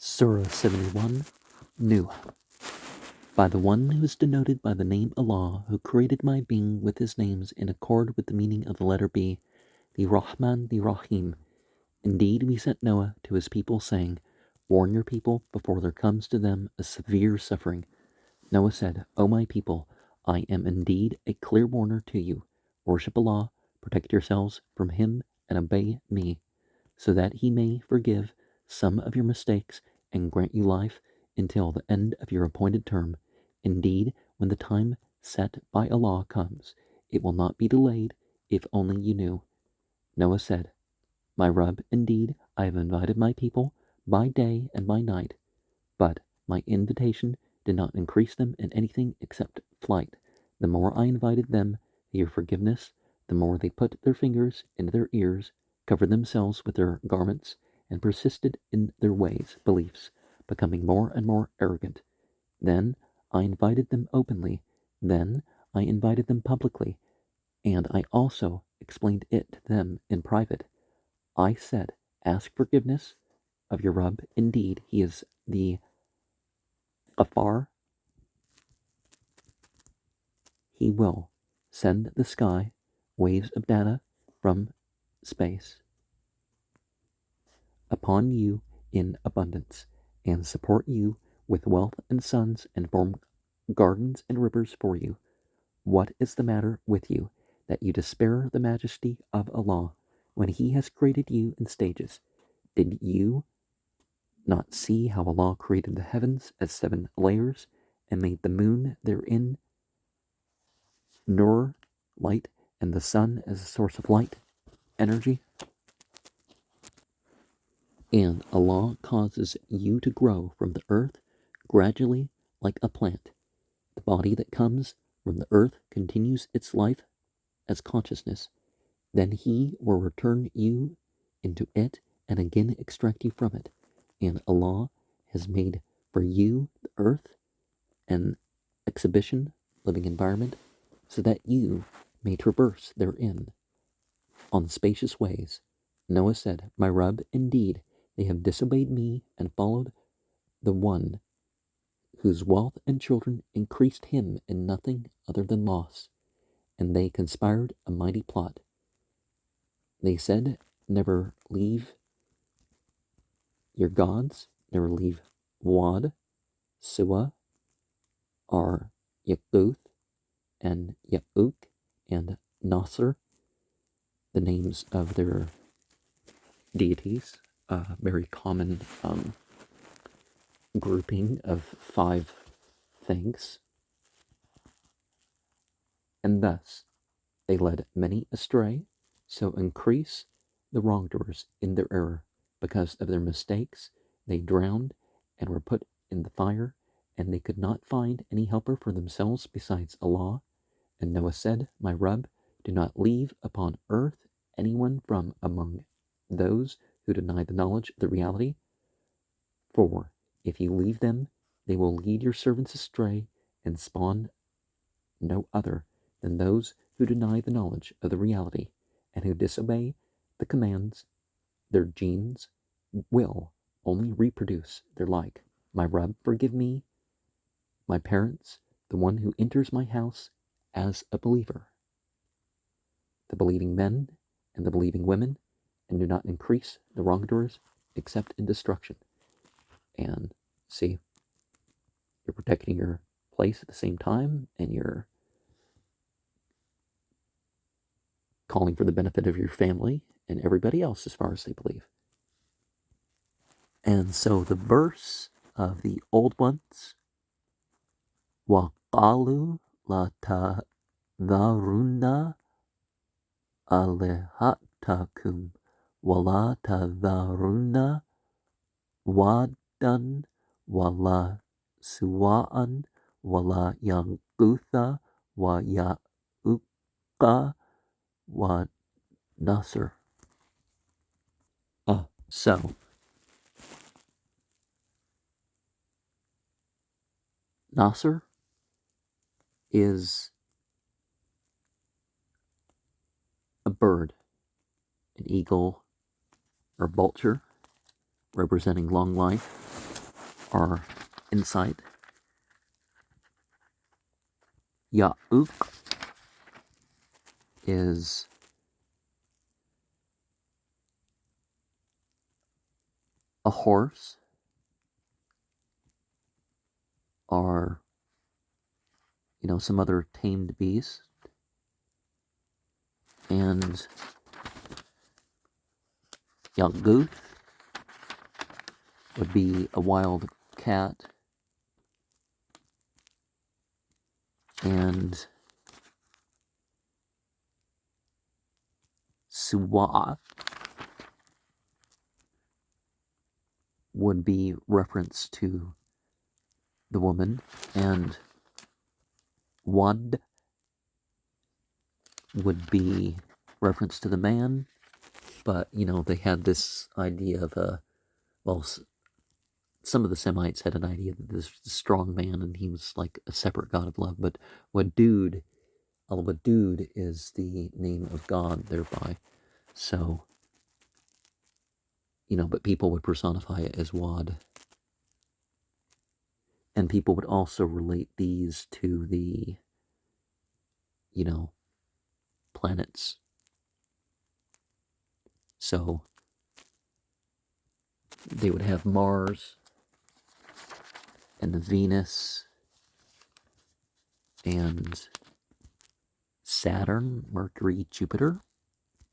Surah 71, New. By the one who is denoted by the name Allah, who created my being with his names in accord with the meaning of the letter B, the Rahman, the Rahim. Indeed, we sent Noah to his people, saying, warn your people before there comes to them a severe suffering. Noah said, O my people, I am indeed a clear warner to you. Worship Allah, protect yourselves from him, and obey me, so that he may forgive some of your mistakes and grant you life until the end of your appointed term. Indeed, when the time set by Allah comes, it will not be delayed, if only you knew. Noah said, my Rabb, indeed, I have invited my people by day and by night, but my invitation did not increase them in anything except flight. The more I invited them to your forgiveness, the more they put their fingers into their ears, covered themselves with their garments, and persisted in their ways, beliefs, becoming more and more arrogant. Then I invited them openly. Then I invited them publicly, and I also explained it to them in private. I said, ask forgiveness of your Rabb. Indeed, he is the Ghaffar. He will send the sky waves of data from space upon you in abundance, and support you with wealth and sons, and form gardens and rivers for you. What is the matter with you, that you despair the majesty of Allah, when he has created you in stages? Did you not see how Allah created the heavens as 7 layers, and made the moon therein nur, light, and the sun as a source of light, energy? And Allah causes you to grow from the earth gradually like a plant. The body that comes from the earth continues its life as consciousness. Then he will return you into it and again extract you from it. And Allah has made for you the earth an exhibition, living environment, so that you may traverse therein on spacious ways. Noah said, my Rabb, indeed, they have disobeyed me and followed the one whose wealth and children increased him in nothing other than loss, and they conspired a mighty plot. They said, never leave your gods, never leave Wad, Suwa, or Yaquth, and Ya'uk, and Nasr, the names of their deities, a very common grouping of 5 things. And thus they led many astray, so increase the wrongdoers in their error. Because of their mistakes, they drowned and were put in the fire, and they could not find any helper for themselves besides Allah. And Noah said, my Rabb, do not leave upon earth anyone from among those who deny the knowledge of the reality, for if you leave them, they will lead your servants astray and spawn no other than those who deny the knowledge of the reality and who disobey the commands. Their genes will only reproduce their like. My Rabb, forgive me, my parents, the one who enters my house as a believer, the believing men and the believing women, and do not increase the wrongdoers except in destruction. And see, you're protecting your place at the same time, and you're calling for the benefit of your family and everybody else as far as they believe. And so the verse of the old ones, وَقَالُوا لَا تَذَرُنَّ آلِهَتَكُمْ وَلَا تَذَرُنَّ وَادًّا وَلَا سُوَاعًا وَلَا يَغُوثَ وَيَعُوقَ وَنَسْرَ. So Nasr is a bird, an eagle or vulture, representing long life, are inside. Ya'uk is a horse, or some other tamed beast. And Ya'guth would be a wild cat. And Suwa would be reference to the woman, and Wad would be reference to the man. But they had this idea of some of the Semites had an idea that this strong man and he was like a separate god of love. But Wadud, Al-Wadud is the name of God thereby. So, but people would personify it as Wad. And people would also relate these to the, planets. So, they would have Mars and the Venus and Saturn, Mercury, Jupiter.